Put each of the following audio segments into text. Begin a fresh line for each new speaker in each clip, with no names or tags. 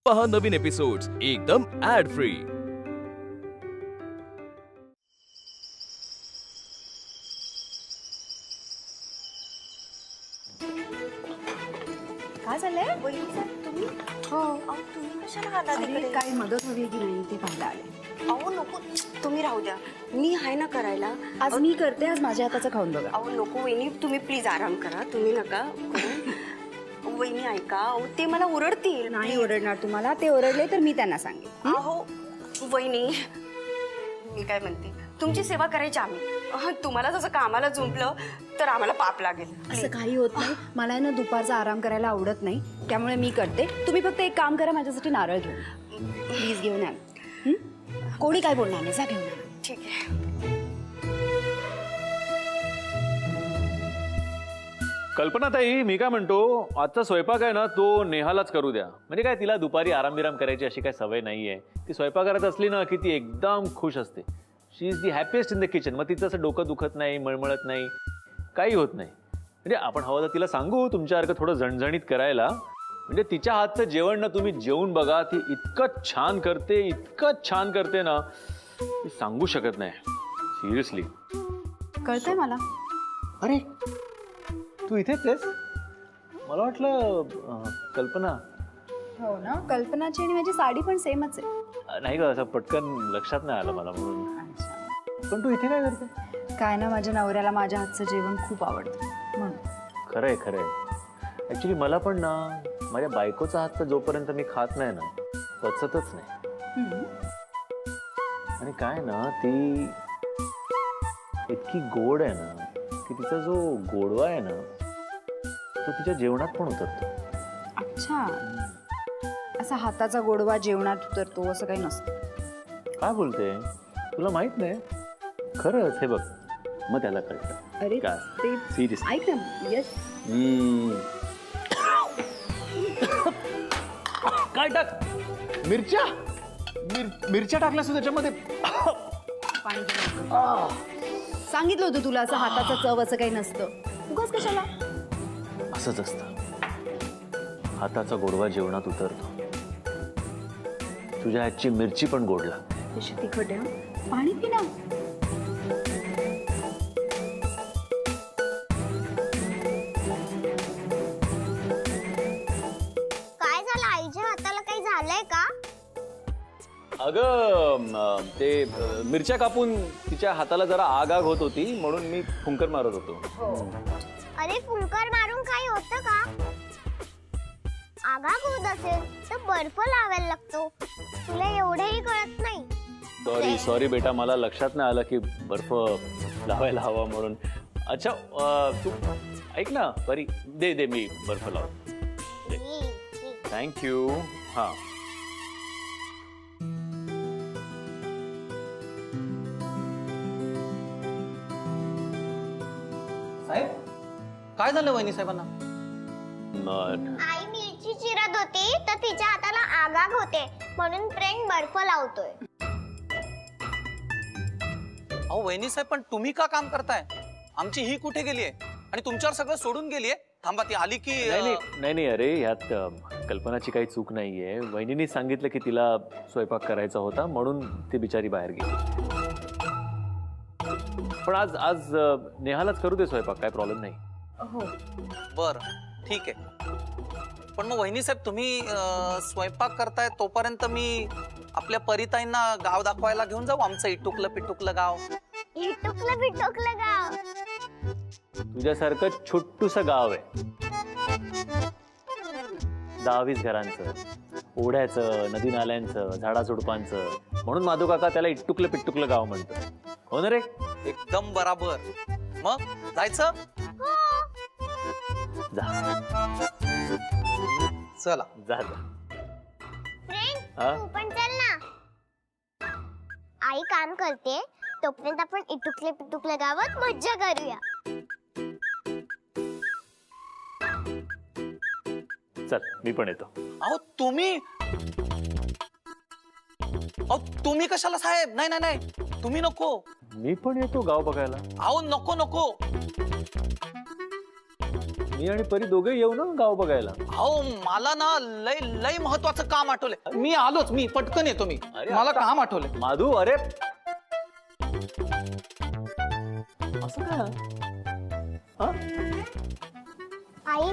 पहा नवीन एपिसोड्स एकदम add free.
काय झालंय?
तुम्ही
हो
तुम्ही कशाला आला तिकडे?
काही मदत हवी की नाही ते पाहायला आले.
अहो नको, तुम्ही राहू द्या, मी आहे ना करायला.
आज मी करते, आज माझ्या हाताचं खाऊन बघा.
अहो नको वहिनी, तुम्ही प्लीज आराम करा, तुम्ही नका करू. वहिनी ऐका, अहो ते मला ओरडतील.
नाही ओरडणार तुम्हाला, ते ओरडले तर मी त्यांना सांगेन.
अहो वहिनी, मी काय म्हणते, तुमची सेवा करायची आम्ही. तुम्हाला जसं कामाला जुंपलं तर आम्हाला पाप लागेल.
असं काही होत नाही. मला आहे ना दुपारचा आराम करायला आवडत नाही, त्यामुळे मी करते. तुम्ही फक्त एक काम करा, माझ्यासाठी नारळ घेऊन प्लीज घेऊन या. कोणी काय बोलणार नाही, जा घेऊन या.
ठीक आहे.
कल्पनाताई, मी काय म्हणतो, आजचा स्वयंपाक आहे ना तो नेहालाच करू द्या. म्हणजे काय, तिला दुपारी आराम करायची अशी काय सवय नाहीये. ती स्वयंपाक करत असली ना की ती एकदम खुश असते. She is the happiest in the kitchen. मग तिचं असं डोकं दुखत नाही, मळमळत नाही, काही होत नाही. म्हणजे आपण हवं तर तिला सांगू तुमच्यासारखं थोडं झणझणीत करायला. म्हणजे तिच्या हातचं जेवण ना तुम्ही जेवून बघा, ती इतकं छान करते, इतकं छान करते ना, ती सांगू शकत नाही. सिरियसली
कळतंय मला.
अरे तू इथेच आहेस? मला वाटलं कल्पना.
हो ना, कल्पनाची आणि माझी साडी पण सेमच आहे.
नाही का, असं पटकन लक्षात नाही आलं मला म्हणून. पण तू इथे काय करते?
काय ना, माझ्या नवऱ्याला माझ्या हातचं जेवण खूप आवडतं म्हणून.
खरंय ऍक्च्युली मला पण ना माझ्या बायकोचा हातचा जोपर्यंत मी खात नाही ना पचतच नाही. आणि काय ना, ती इतकी गोड आहे ना की तिचा जो गोडवा आहे ना तो तिच्या जेवणात पण उतरतो.
अच्छा, असा हाताचा गोडवा जेवणात उतरतो असं काही नसतं.
काय बोलते, तुला माहित नाही? खरंच, हे बघ, मग त्याला कळतं.
अरे
काय?
ते
सिरियस
ऐक ना. यस,
काय टाक? मिरच्या मिरच्या टाकल्यास त्याच्यामध्ये?
पाणी सांगितलं होतं तुला, असं हाताचा चव असं काही नसतं. उगाच कशाला?
असंच असतं, हाताचा गोडवा जेवणात उतरतो. तुझ्या हातची मिरची पण गोड लागते.
कशी तिखट आहे. पाणी पी ना.
काय झालं? आईच्या हाताला काही झालंय का?
अगं ते मिरच्या कापून तिच्या हाताला जरा आग होत होती म्हणून मी फुंकर मारत होतो.
अरे फुंकर मारून काही होतं का? आगाग होत असेल तर बर्फ लावायला लागतो. तुला एवढंही कळत नाही.
सॉरी बेटा, मला लक्षात नाही आलं की बर्फ लावायला हवा म्हणून. अच्छा, तू ऐक ना परी, दे मी बर्फ लावतो. थँक्यू. हा,
साहेब, काय झालं वहिनी साहेबांना?
आई मिरची चिरत होती तर तिच्या हाताला आगाग होते म्हणून फ्रेंड बर्फ लावतोय.
अहो वहिनी साहेब, पण तुम्ही का काम करताय? आमची ही कुठे गेलीये आणि तुमच्यावर सगळं सोडून गेलीये? थांबा, ती आली की
नाही, अरे यात कल्पनाची काही चूक नाहीये. वहिनीने सांगितलं की तिला स्वयंपाक करायचा होता म्हणून ती बिचारी बाहेर गेली. पण आज नेहालाच करू दे स्वयंपाक, काय प्रॉब्लेम नाही.
हो,
बर, ठीक आहे. पण मग वहिनी साहेब, तुम्ही स्वयंपाक करताय तोपर्यंत मी आपल्या परिताईंना गाव दाखवायला घेऊन जाऊ, आमचं इटुकलं पिटुकलं गाव.
इटुकलं बिटुकलं गाव.
तुझ्यासारखं छोटूस गाव आहे, 10-20 घरांचं, ओढ्याचं, नदी नाल्यांचं, झाडाझुडपांचं, म्हणून माधू काका त्याला इटुकलं पिटुकलं गाव म्हणतो. हो ना रे?
एकदम बराबर. मग जायचं?
जा
चला.
जा.
फ्रेंड,
हा?
तू पण चल ना. आई काम करते तोपर्यंत आपण इटुकले पिटुकले गावात मज्जा करूया.
चल, मी पण येतो.
अहो तुम्ही कशाला साहेब? नाही, तुम्ही नको.
मी पण येतो गाव बघायला.
अहो नको.
मी आणि परी दोघे येऊ ना गाव बघायला.
अहो मला ना लय लय महत्वाचं काम आठवलंय. मी आलोच, मी पटकन येतो. मी
अरे,
मला
आता-
काम आठवलंय.
माधू, अरे असं काय? हा?
आई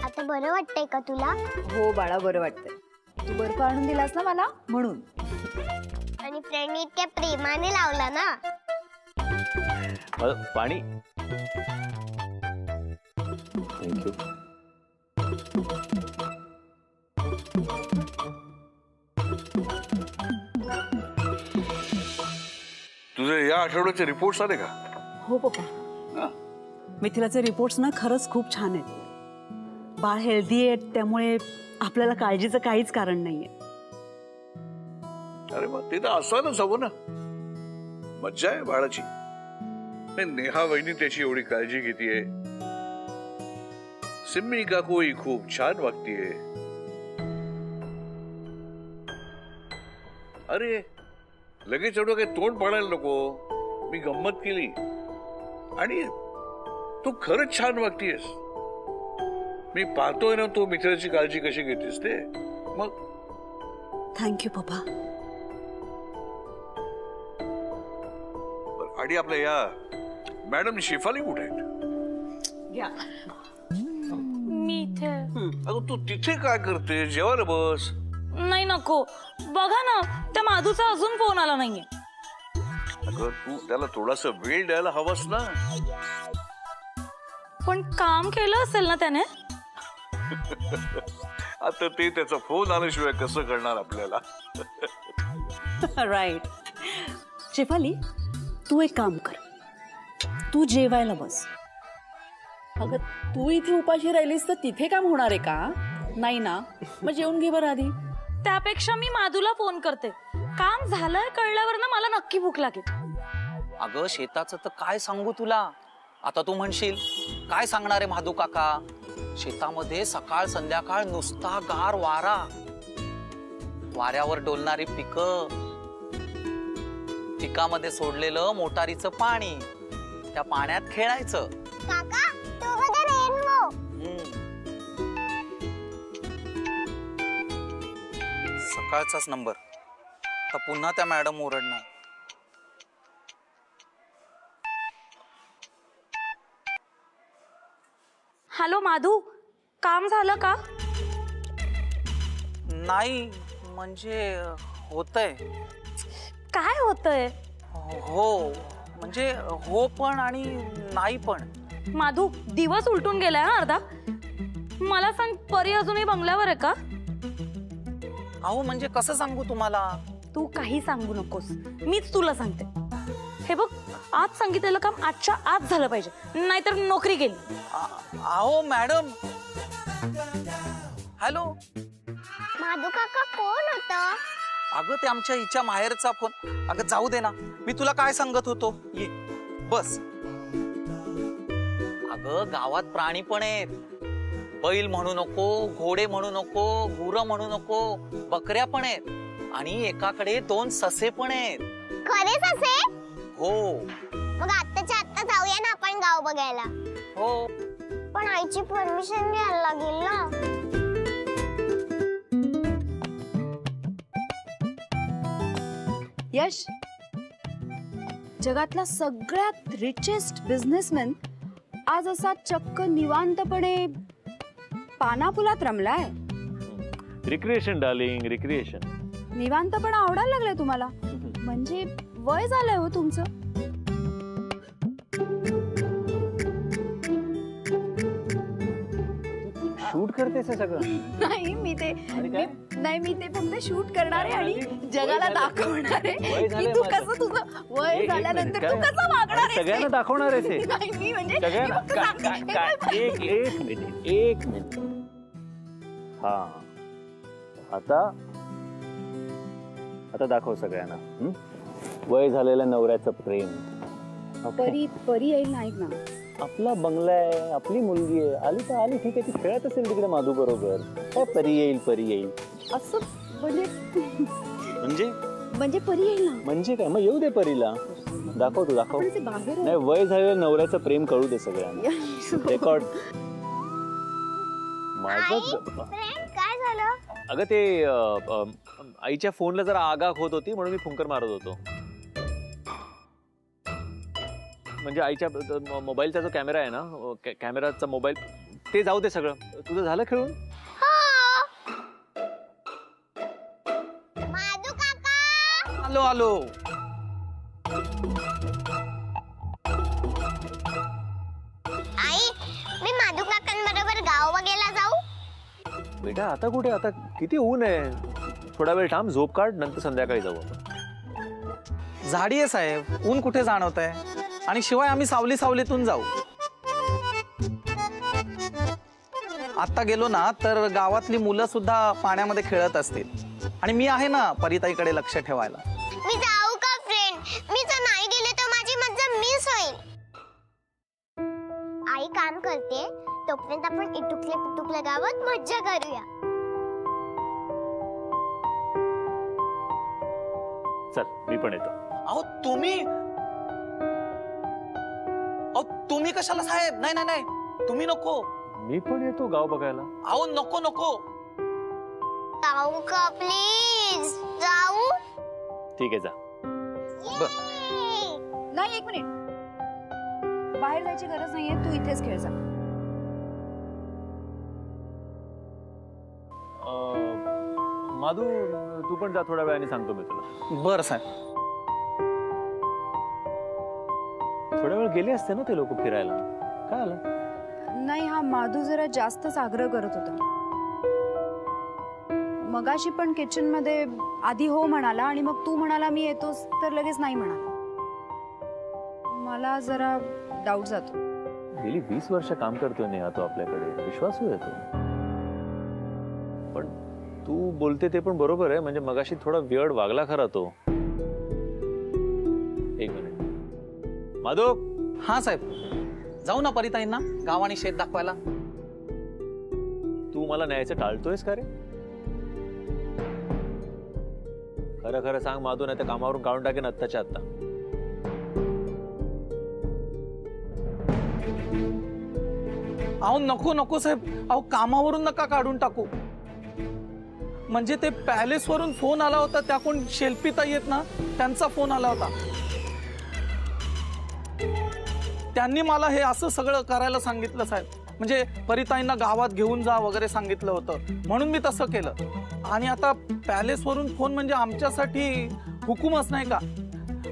आता बरं वाटतंय का तुला?
हो बाळा, बरं वाटतंय. तू बर्फ आणून दिलास ना मला म्हणून.
आणि फ्रेंडने इतक्या प्रेमाने लावला ना.
पाणी. थँक्यू.
तुझे या आठवड्याचे रिपोर्ट्स आले का?
हो पप्पा.
हा.
मिथिलाचे रिपोर्ट्स ना खरंच खूप छान आहेत. बाळ हेल्दी आहे, त्यामुळे आपल्याला काळजीचं काहीच कारण नाहीये.
अरे मग ते तर असायलाच हवं ना. मज्जा आहे बाळाची. नाही, नेहा वहिनी त्याची एवढी काळजी घेतीये. सिम्मी काकूही खूप छान वागतीये. अरे लगेच एवढं काही तोंड पडायला नको. मी गंमत केली आणि तू खरंच छान वागतीयस. मी पाहतोय ना तू मित्राची काळजी कशी घेतेस ते. मग
थँक्यू पप्पा.
आणि आपल्या या मॅडम शेफाली कुठे आहेत?
मी इथे.
अगं तू तिथे काय करते? जेवायला बस.
नाही नको. बघा ना, त्या माधूचा अजून फोन आला नाहीये.
अगं तू त्याला थोडासा वेळ द्यायला हवास ना.
पण काम केलं असेल ना त्याने.
आता ते त्याचा फोन आल्याशिवाय कसं करणार आपल्याला?
राईट. शेफाली, तू एक काम कर, तू जेवायला बस.
अगं तू इथे उपाशी राहिलीस तर तिथे काम होणार आहे का? नाही ना. मग जेवून घे बरं आधी.
त्यापेक्षा मी माधूला फोन करते. काम झालंय कळल्यावर ना मला नक्की भूक लागेल.
अगं शेताचं तर काय सांगू तुला. आता तू म्हणशील काय सांगणार आहे माधू काका. शेतामध्ये सकाळ संध्याकाळ नुसता गार वारा, वाऱ्यावर डोलणारी पिकं, पिकामध्ये सोडलेलं मोटारीचं पाणी, त्या पाण्यात खेळायचं.
काका तू बघा रेनबो.
सकाळचाच नंबर. तर पुन्हा त्या मॅडम ओरडणार.
हॅलो माधू, काम झालं का?
नाही म्हणजे होतंय.
काय होतंय?
हो म्हणजे हो पण आणि नाही पण.
माधू, दिवस उलटून गेलाय हा अर्धा. मला सांग, परी अजूनही बंगल्यावर आहे का?
अहो म्हणजे कसं सांगू तुम्हाला.
तू काही सांगू नकोस, मीच तुला सांगते. हे बघ, आज सांगितलेलं काम आजच्या आज झालं पाहिजे, नाहीतर नोकरी गेली.
अहो मॅडम. हॅलो.
माधू काका कोण होतं?
अगं ते आमच्या हिच्या माहेरचा फोन. अगं जाऊ दे ना, मी तुला काय सांगत होतो. ये बस. अगं गावात प्राणी पण आहेत. बैल म्हणू नको, घोडे म्हणू नको, गुरं म्हणू नको, बकऱ्या पण आहेत आणि एकाकडे 2 ससे पण आहेत.
खरेच असे?
हो
मग आत्ताच्या आत्ता जाऊया ना आपण गाव बघायला.
हो.
पण आईची परमिशन घ्यायला लागेल ना.
यश, जगातला सगळ्यात रिचेस्ट बिझनेसमॅन आज असा चक्क निवांतपणे पानापुलात रमलाय.
Recreation darling, recreation.
निवांतपणा आवडायला लागलाय तुम्हाला? म्हणजे वय झालंय हो तुमचं.
शूट करतेस हे सगळं?
नाही मी ते फक्त शूट करणार आहे आणि जगाला
झालंय.
दाखवणार आहे
वय
की
झालंय
तू
माझं.
कसं तुझं वय
एक
झाल्यानंतर
मिनिट,
तू
काय?
कसं वागणार आहेस ते.
सगळ्यांना दाखवणार आहे ते.
नाही मी म्हणजे मी
सगळ्यांना
फक्त सांगते.
एक मिनिट. हा आता दाखव सगळ्यांना. वय झालेल्या नवऱ्याचं प्रेम.
परी येईल नाही ना.
आपला बंगला आहे, आपली मुलगी आहे, आली तर आली, ठीक आहे. ती खेळत असेल तिकडे माधू बरोबर. काय परी येईल
असं म्हणजे
म्हणजे
परी येईल ना.
म्हणजे काय? मग येऊ दे परीला. दाखव.
आपण ते बाहेर
नाही, वय झालेल्या नवऱ्याचं प्रेम कळू दे सगळ्यांना. रेकॉर्ड. माझं
फ्रेंड काय झालं?
अगं ते आईच्या फोनला जरा आगाग होत होती म्हणून मी फुंकर मारत होतो. म्हणजे आईच्या मोबाईलचा जो कॅमेरा आहे ना, कॅमेराचा मोबाईल, ते जाऊ दे सगळं. तुझं झालं खेळून?
माधू काका
आलो आलो.
आई, मी माधू काकांबरोबर गाव बघायला जाऊ?
बेटा आता कुठे, आता किती ऊन आहे. थोडा वेळ थांब, झोप काढ, नंतर संध्याकाळी जाऊ आपण.
झाडी आहे साहेब, ऊन कुठे जाणवत आहे. आणि शिवाय आम्ही सावली सावलीतून जाऊ. आता गेलो ना तर गावातली मुलं सुद्धा पाण्यामध्ये खेळत असतील. आणि मी आहे ना परिताईकडे लक्ष ठेवायला.
मी जाऊ का फ्रेंड? मी जर नाही गेले तर माझी मज्जा मिस होईल. आई काम करते तोपर्यंत आपण इटुकले पिटुकल्या गावात मज्जा करूया.
चल मी पण येतो.
अहो तुम्ही कशाला साहेब? नाही नाही नाही, तुम्ही नको.
मी पण येतो गाव बघायला.
अहो नको नको.
जाऊ का प्लीज? जाऊ?
ठीक आहे जा.
Yay!
नाही, एक मिनिट. बाहेर जायची गरज नाहीये, तू इथेच खेळ जा.
माधू तू पण जा, थोड्या वेळाने सांगतो मी तुला.
बरं साहेब.
थोड्या वेळ गेले असते ना ते लोक फिरायला. काय आलं?
नाही, हा माधू जरा जास्तच आग्रह करत होता. मगाशी पण किचन मध्ये आधी हो म्हणाला आणि मग तू म्हणाला मी येतोस तर लगेच नाही म्हणाला. मला जरा डाऊट जातो.
गेली 20 वर्ष काम करतोय नेहा तो आपल्याकडे, विश्वासू येतो. पण तू बोलते ते पण बरोबर आहे. म्हणजे मगाशी थोडा वेळ वागला खरा तो. एक मिनिट. माधव.
हा साहेब, जाऊ ना परिताईंना गाव आणि शेत दाखवायला.
तू मला न्यायचं टाळतोयस का रे? खरं खरं सांग माधू, नाही तर कामावरून काढून टाकेन आत्ताच्या आत्ता.
अहो नको नको साहेब. अहो कामावरून नका काढून टाकू. म्हणजे ते पॅलेस वरून फोन आला होता, त्या कोण शिल्पीताई आहेत ना, त्यांचा फोन आला होता. त्यांनी मला हे असं सगळं करायला सांगितलं साहेब. म्हणजे परिताईंना गावात घेऊन जा वगैरे सांगितलं होतं, म्हणून मी तसं केलं. आणि आता पॅलेस वरून फोन म्हणजे आमच्यासाठी हुकूमच नाही का?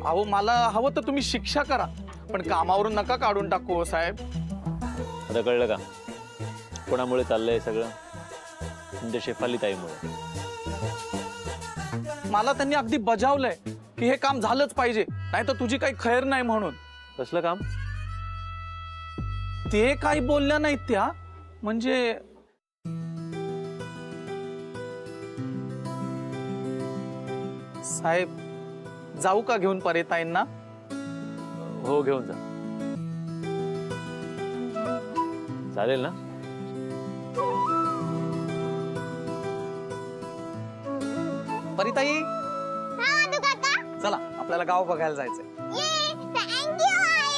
अहो मला हवं तर तुम्ही शिक्षा करा, पण कामावरून नका काढून टाकू हो साहेब.
आता कळलं का कोणामुळे चाललंय सगळं? म्हणजे शेफाली ताईमुळे.
मला त्यांनी अगदी बजावलंय की हे काम झालंच पाहिजे, नाही तर तुझी काही खैर नाही म्हणून.
कसलं काम?
ते काही बोलल्या नाहीत त्या. म्हणजे साहेब, जाऊ का घेऊन परिताईंना?
हो घेऊन जा. चालेल ना?
परिताई
हा माधू काका.
चला आपल्याला गाव बघायला जायचंय.
ये, थँक यू आई.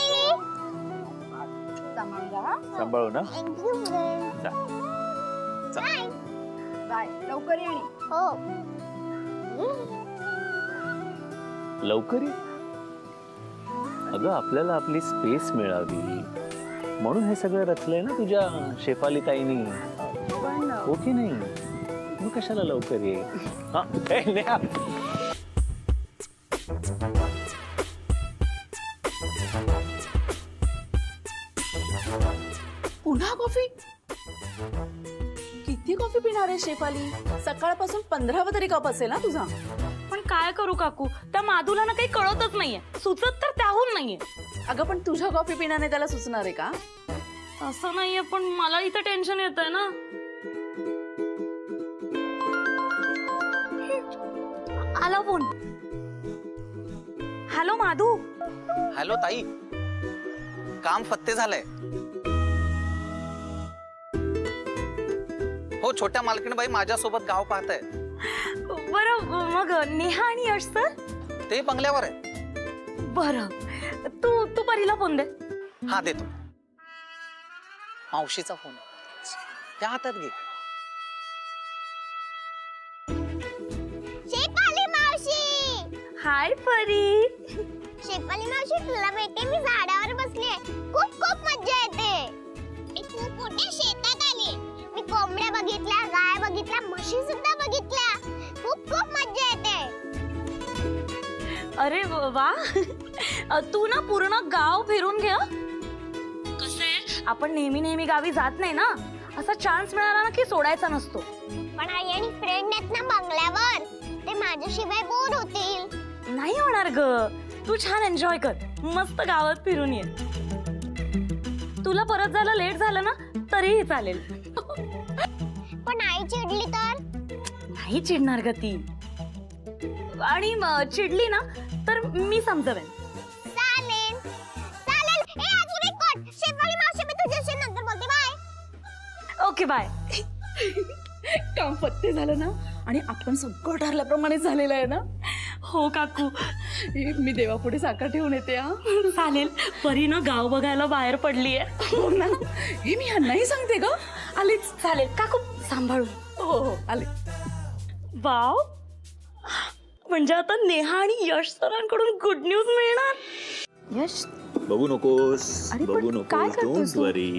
सांभाळू ना?
Thank you friend.
जा.
बाय.
बाय, लवकर ये. आणि
हो.
लवकर ये. अगं आपल्याला आपली स्पेस मिळावी म्हणून हे सगळं रचलंय ना तुझ्या शेफाली ताईनी.
पण
हो की नाही? मग कशाला लवकर ये? हा नेहा.
पुन्हा कॉफी? किती कॉफी पिणार आहे शेफाली? सकाळपासून 15वा तरी कप असेल ना तुझा.
पण काय करू काकू, त्या माधूला ना काही कळतच नाहीये. सुचत तर त्याहून नाहीये.
अगं पण तुझ्या कॉफी पिण्याने त्याला सुचणार आहे का?
असं नाहीये, पण मला इथं टेन्शन येतंय ना. आला फोन. हॅलो माधू.
हॅलो ताई, काम फत्ते झालंय. हो, छोट्या मालकीणबाई माझ्यासोबत गाव पाहताय.
बरं, मग नेहा आणि यश सर?
ते बंगल्यावर आहे.
बरं, तू परीला फोन दे.
हा देतो. मावशीचा फोन त्या हातात घे.
हाय परी.
शेफाली मावशी तुला माहितीये मी झाडावर बसलीये. खूप खूप मज्जा येते. मी खूप मोठ्या शेतात आली. मी कोंबड्या बघितल्या, गाय बघितल्या, म्हशी सुद्धा बघितल्या. खूप खूप मज्जा येते.
अरे वा. तू ना पूर्ण गाव फिरून घे. कसं आपण नेहमी नेहमी गावी जात नाही ना, असा चान्स मिळाला ना की सोडायचा नसतो.
पण आई आणि फ्रेंड आहेत ना बंगल्यावर, ते माझ्याशिवाय बोर होतील.
नाही होणार ग. तू छान एन्जॉय कर, मस्त गावात फिरून ये. तुला परत जायला लेट झालं ना तरीही चालेल.
पण आई चिडली तर?
नाही चिडणार ग ती. आणि चिडली ना तर मी समजवेन.
चालेल चालेल. ए अजून एक कोट. शेफाली मावशी मी तुझ्याशी नंतर बोलते. बाय.
Okay bye.
काम पत्ते झालं ना आणि आपण सगळं ठरल्याप्रमाणे झालेलं आहे ना.
हो काकू.
मी देवापुढे साखर ठेवून येते. हा
चालेल. परी ना गाव बघायला बाहेर पडलीये.
हो ना. हे मी यांनाही सांगते ग. आलीच.
चालेल काकू सांभाळून.
हो हो आले.
वाव. म्हणजे आता नेहा आणि यश सरांकडून गुड न्यूज मिळणार.
यश
बघू नकोस,
अरे पण
बघू
काय
नकोस,
करतोस
डोंट
तू?
वरी.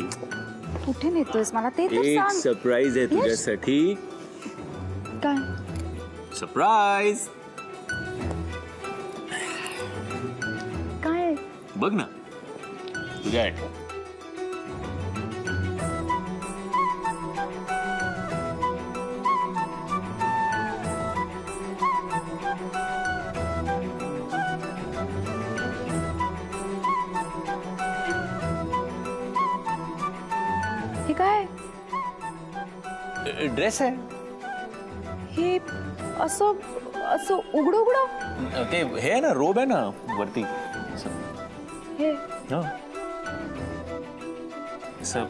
कुठे नेतोयस मला ते तर
एक
सांग.
सरप्राईज आहे
यश.
तुझ्यासाठी.
काय?
सरप्राईज.
काय?
बघ ना तुझ्या आठवण.
हे काय?
ड्रेस आहे.
हे असं असं उघडं उघडं
ते हे आहे ना, रोब आहे ना वरती.
हे
हं. असं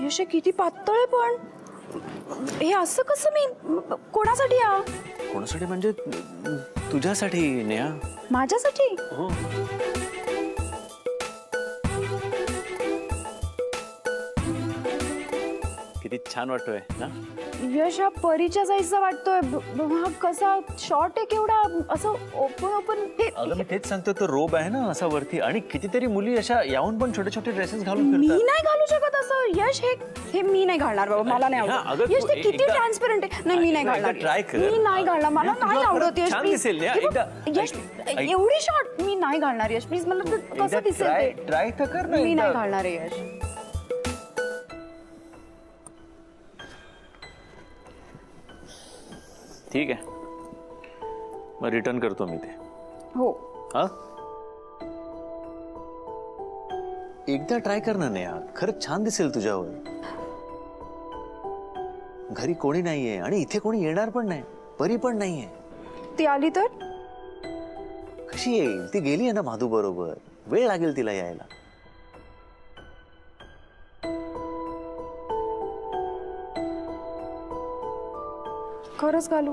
यश हे किती पातळ आहे. पण हे असं कसं मी कोणासाठी? या
कोणासाठी म्हणजे तुझ्यासाठी नेहा.
माझ्यासाठी?
हो. किती छान वाटतोय ना.
यश हा परीच्या साईजचा वाटतोय. हा कसा शॉर्ट आहे केवढा, असं ओपन ओपन.
अगं मी तेच सांगतो, तो रोब आहे ना असा वरती, आणि कितीतरी मुली अशा याहून पण छोटे छोटे ड्रेसेस घालून
मी
फिरतात.
नाही घालू शकत असं. यश हे मी नाही घालणार बाबा. मला नाही
हा,
आवडत.
अगं
यश
तू
ते किती
एकदा-
ट्रान्सपरंट आहे. नाही मी नाही
एकदा
घालणार.
try कर.
मी नाही घालणार. मला
तुला
नाही आवडत. यश
छान
please.
दिसेल ना,
हे बघ,
एकदा-
यश
ऐक.
एवढी शॉर्ट मी नाही घालणार. यश प्लीज. मला ते कसं दिसेल ते.
ट्राय तर कर ना.
मी
एकदा.
नाही घालणार आहे यश.
ठीक आहे, मग रिटर्न करतो मी ते.
हो.
हा, एकदा ट्राय कर ना नेहा, खरंच छान दिसेल तुझ्यावर. घरी कोणी नाहीये आणि इथे कोणी येणार पण नाही. परी पण नाहीये.
ती आली तर?
कशी येईल? ती गेली आहे ना माधू बरोबर. वेळ लागेल तिला यायला.
खरंच घालू?